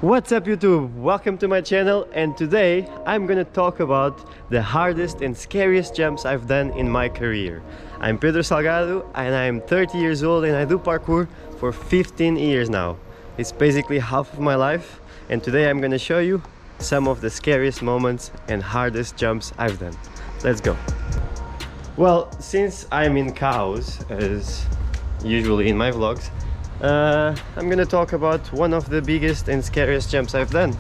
What's up YouTube? Welcome to my channel, and today I'm gonna talk about the hardest and scariest jumps I've done in my career. I'm Pedro Salgado and I'm 30 years old and I do parkour for 15 years now. It's basically half of my life, and today I'm gonna show you some of the scariest moments and hardest jumps I've done. Let's go. Well, since I'm in cows, as usually in my vlogs, I'm gonna talk about one of the biggest and scariest jumps I've done,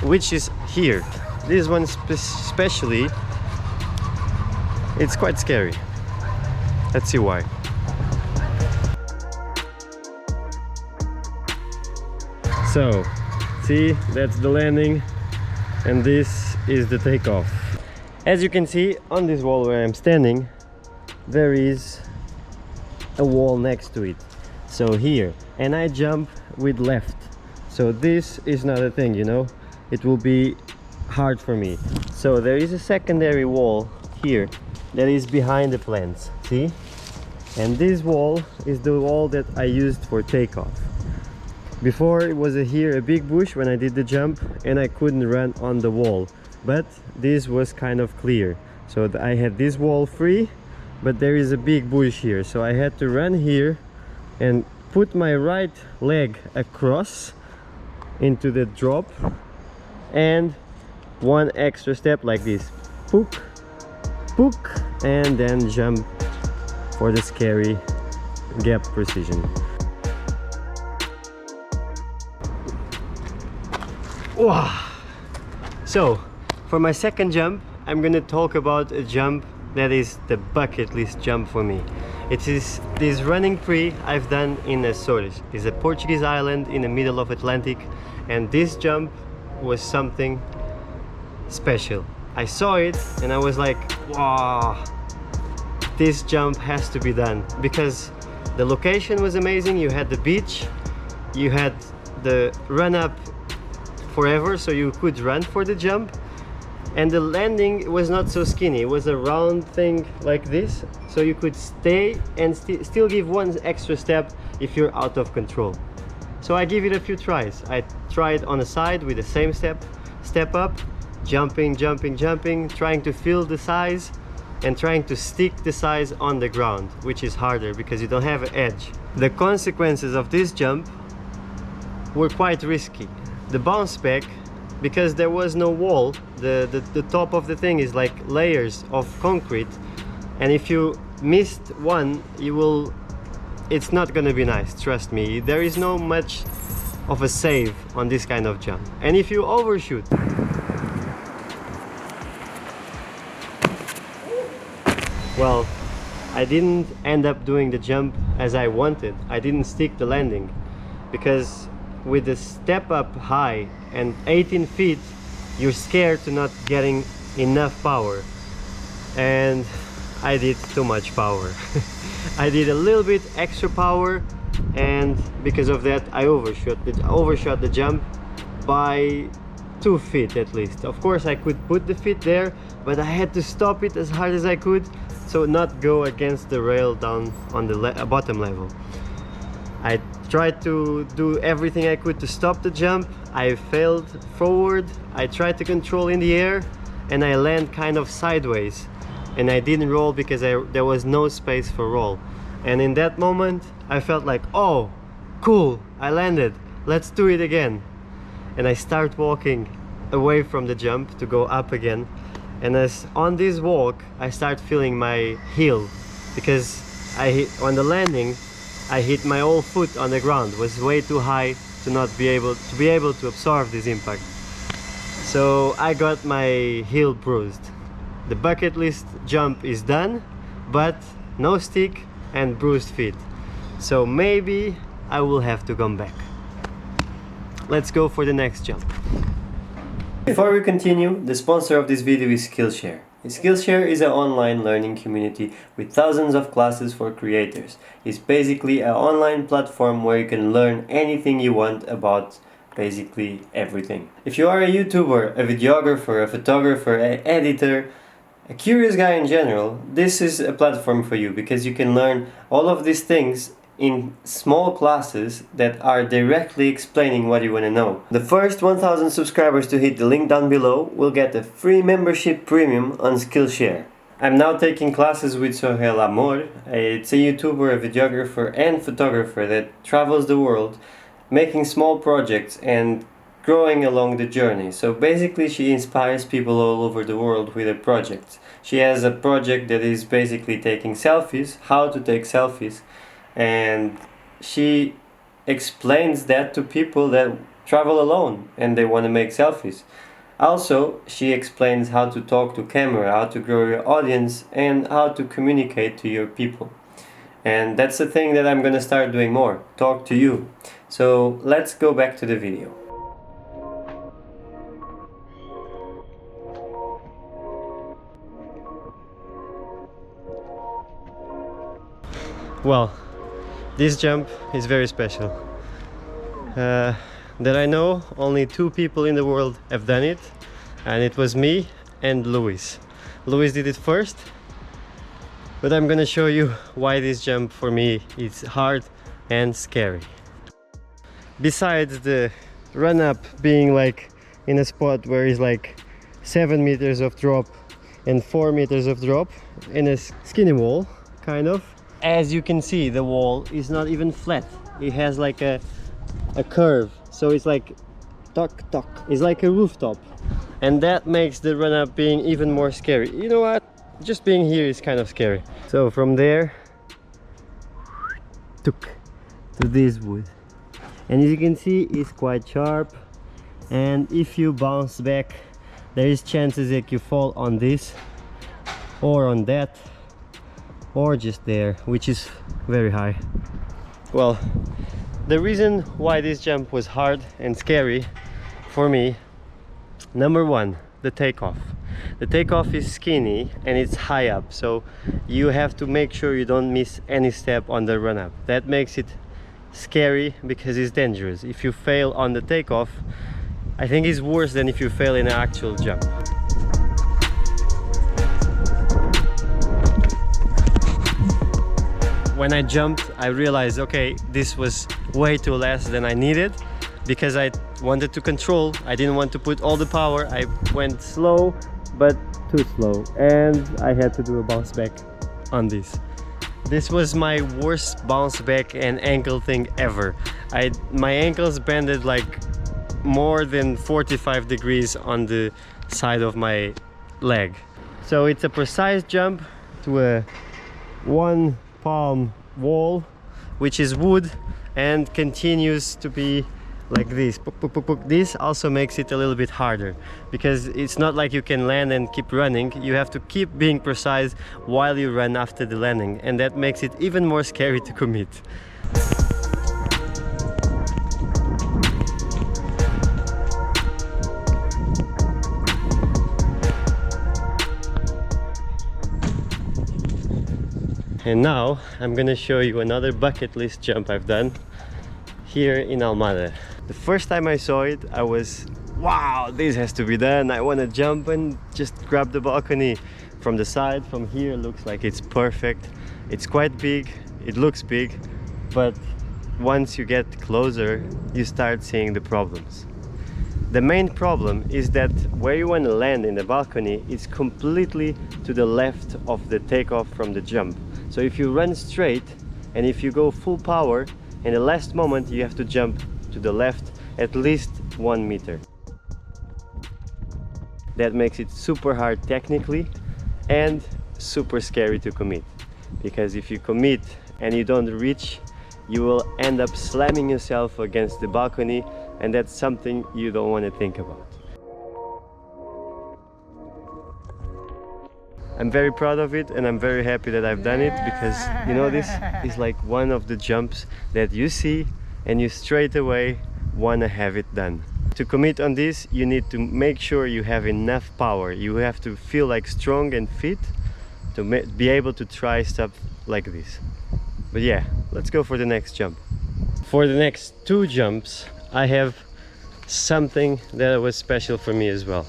which is here. This one especially, it's quite scary. Let's see why. So, see, that's the landing and this is the takeoff. As you can see on this wall where I'm standing, there is a wall next to it. So here, and I jump with left, so this is not a thing, you know, it will be hard for me. So there is a secondary wall here that is behind the plants, see, and this wall is the wall that I used for takeoff. Before it was here a big bush when I did the jump and I couldn't run on the wall, but this was kind of clear, so I had this wall free, but there is a big bush here, so I had to run here and put my right leg across into the drop and one extra step like this, pook, pook, and then jump for the scary gap precision. Wow. So for my second jump, I'm gonna talk about a jump that is the bucket list jump for me. It is this running free I've done in Açores. It's a Portuguese island in the middle of Atlantic, and this jump was something special. I saw it and I was like, wow, this jump has to be done, because the location was amazing. You had the beach, you had the run up forever, so you could run for the jump, and the landing was not so skinny. It was a round thing like this, so you could stay and still give one extra step if you're out of control. So I give it a few tries. I tried on the side with the same step up, jumping, trying to feel the size and trying to stick the size on the ground, which is harder because you don't have an edge. The consequences of this jump were quite risky. The bounce back, because there was no wall, the top of the thing is like layers of concrete, and if you missed one, it's not gonna be nice, trust me. There is no much of a save on this kind of jump, and if you overshoot, well, I didn't end up doing the jump as I wanted. I didn't stick the landing, because with the step up high and 18 feet, you're scared to not getting enough power, and I did too much power. I did a little bit extra power, and because of that I overshot the jump by 2 feet at least. Of course I could put the feet there, but I had to stop it as hard as I could, so not go against the rail down on the bottom level. I tried to do everything I could to stop the jump. I failed forward. I tried to control in the air and I land kind of sideways, and I didn't roll because there was no space for roll. And in that moment I felt like, oh cool, I landed, let's do it again. And I start walking away from the jump to go up again, and as on this walk I start feeling my heel, because on the landing I hit my whole foot on the ground. It was way too high to not be able to absorb this impact. So I got my heel bruised. The bucket list jump is done, but no stick and bruised feet. So maybe I will have to come back. Let's go for the next jump. Before we continue, the sponsor of this video is Skillshare. Skillshare is an online learning community with thousands of classes for creators. It's basically an online platform where you can learn anything you want about basically everything. If you are a YouTuber, a videographer, a photographer, an editor, a curious guy in general, this is a platform for you, because you can learn all of these things in small classes that are directly explaining what you want to know. The first 1000 subscribers to hit the link down below will get a free membership premium on Skillshare. I'm now taking classes with Sohel Amor. It's a YouTuber, a videographer and photographer that travels the world making small projects and growing along the journey. So basically she inspires people all over the world with her projects. She has a project that is basically taking selfies, how to take selfies, and she explains that to people that travel alone and they want to make selfies. Also, she explains how to talk to camera, how to grow your audience, and how to communicate to your people. And that's the thing that I'm gonna start doing more, talk to you. So let's go back to the video. Well, this jump is very special. That I know, only 2 people in the world have done it, and it was me and Luis. Luis did it first, but I'm gonna show you why this jump for me is hard and scary. Besides the run up being like in a spot where it's like 7 meters of drop and 4 meters of drop in a skinny wall, kind of. As you can see, the wall is not even flat. It has like a curve, so it's like tuck tuck. It's like a rooftop, and that makes the run up being even more scary. You know what? Just being here is kind of scary. So from there to this wood, and as you can see, it's quite sharp, and if you bounce back, there is chances that you fall on this or on that or just there, which is very high. Well, the reason why this jump was hard and scary for me, number one, the takeoff. The takeoff is skinny and it's high up, so you have to make sure you don't miss any step on the run up. That makes it scary because it's dangerous. If you fail on the takeoff, I think it's worse than if you fail in an actual jump. When I jumped, I realized, okay, this was way too less than I needed, because I wanted to control. I didn't want to put all the power. I went slow, but too slow, and I had to do a bounce back on this. This was my worst bounce back and ankle thing ever. My ankles bended like more than 45 degrees on the side of my leg. So it's a precise jump to a 1 palm wall, which is wood, and continues to be like this. This also makes it a little bit harder, because it's not like you can land and keep running. You have to keep being precise while you run after the landing, and that makes it even more scary to commit. And now I'm gonna show you another bucket list jump I've done here in Almada. The first time I saw it, I was, wow, this has to be done. I want to jump and just grab the balcony from the side. From here, looks like it's perfect. It's quite big, it looks big, but once you get closer, you start seeing the problems. The main problem is that where you want to land in the balcony is completely to the left of the takeoff from the jump. So if you run straight and if you go full power, in the last moment you have to jump to the left at least 1 meter. That makes it super hard technically and super scary to commit, because if you commit and you don't reach, you will end up slamming yourself against the balcony, and that's something you don't want to think about. I'm very proud of it, and I'm very happy that I've done it, because you know, this is like one of the jumps that you see and you straight away want to have it done. To commit on this, you need to make sure you have enough power. You have to feel like strong and fit to be able to try stuff like this. But yeah, let's go for the next jump. For the next 2 jumps, I have something that was special for me as well.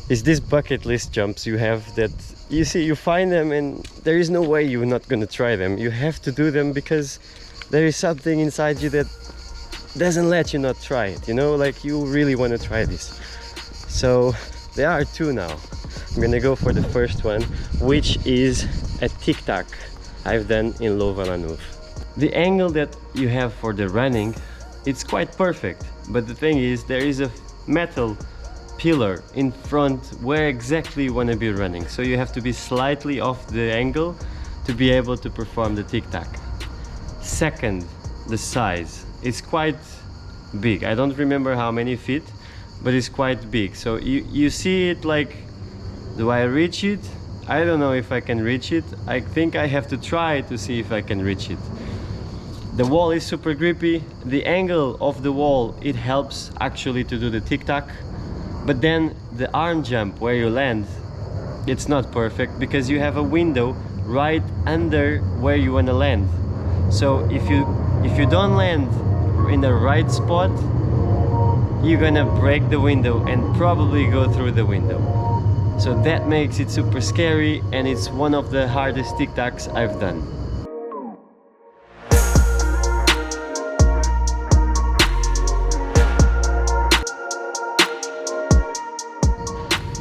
Is this bucket list jumps you have that you see, you find them and there is no way you're not gonna try them. You have to do them because there is something inside you that doesn't let you not try it, you know, like you really want to try this. So there are two now. I'm gonna go for the first one, which is a tic-tac I've done in Louvain-la-Neuve. The angle that you have for the running, it's quite perfect, but the thing is there is a metal pillar in front where exactly you want to be running, so you have to be slightly off the angle to be able to perform the tic-tac. Second, the size. It's quite big. I don't remember how many feet, but it's quite big. So you see it like, do I reach it? I don't know if I can reach it. I think I have to try to see if I can reach it. The wall is super grippy. The angle of the wall, it helps actually to do the tic-tac. But then the arm jump where you land, it's not perfect because you have a window right under where you want to land. So if you don't land in the right spot, you're gonna break the window and probably go through the window. So that makes it super scary, and it's one of the hardest tic-tacs I've done.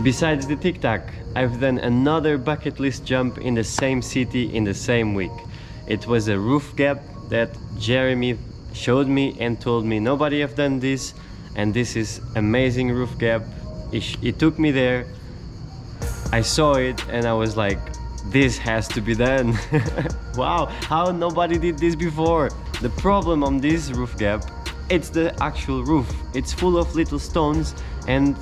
Besides the tic-tac, I've done another bucket list jump in the same city in the same week. It was a roof gap that Jeremy showed me and told me nobody have done this, and this is amazing roof gap. He took me there, I saw it, and I was like, this has to be done. Wow, how nobody did this before? The problem on this roof gap, it's the actual roof. It's full of little stones and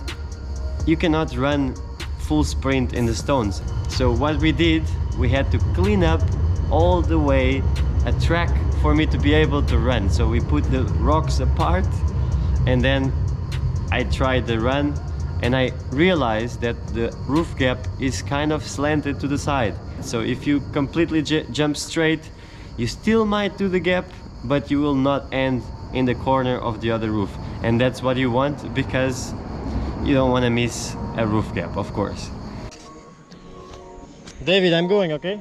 you cannot run full sprint in the stones. So what we did, we had to clean up all the way a track for me to be able to run. So we put the rocks apart, and then I tried the run, and I realized that the roof gap is kind of slanted to the side. So if you completely jump straight, you still might do the gap, but you will not end in the corner of the other roof. And that's what you want, because you don't want to miss a roof gap, of course. David, I'm going, okay?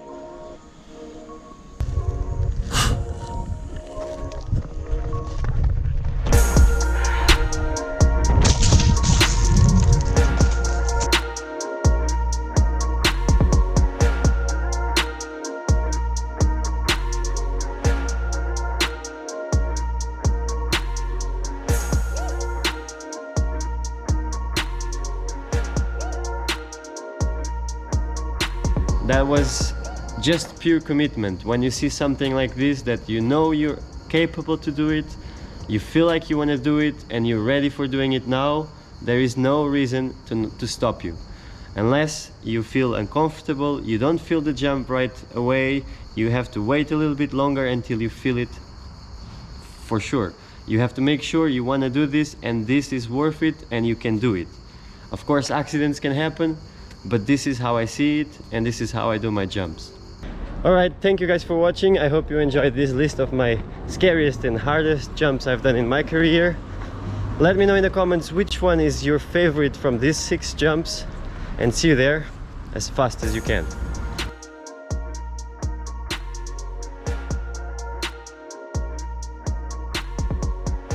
That was just pure commitment. When you see something like this, that you know you're capable to do it, you feel like you want to do it, and you're ready for doing it now, there is no reason to stop you. Unless you feel uncomfortable, you don't feel the jump right away, you have to wait a little bit longer until you feel it for sure. You have to make sure you want to do this, and this is worth it, and you can do it. Of course, accidents can happen, but this is how I see it, and this is how I do my jumps. Alright, thank you guys for watching. I hope you enjoyed this list of my scariest and hardest jumps I've done in my career. Let me know in the comments which one is your favorite from these 6 jumps, and see you there as fast as you can.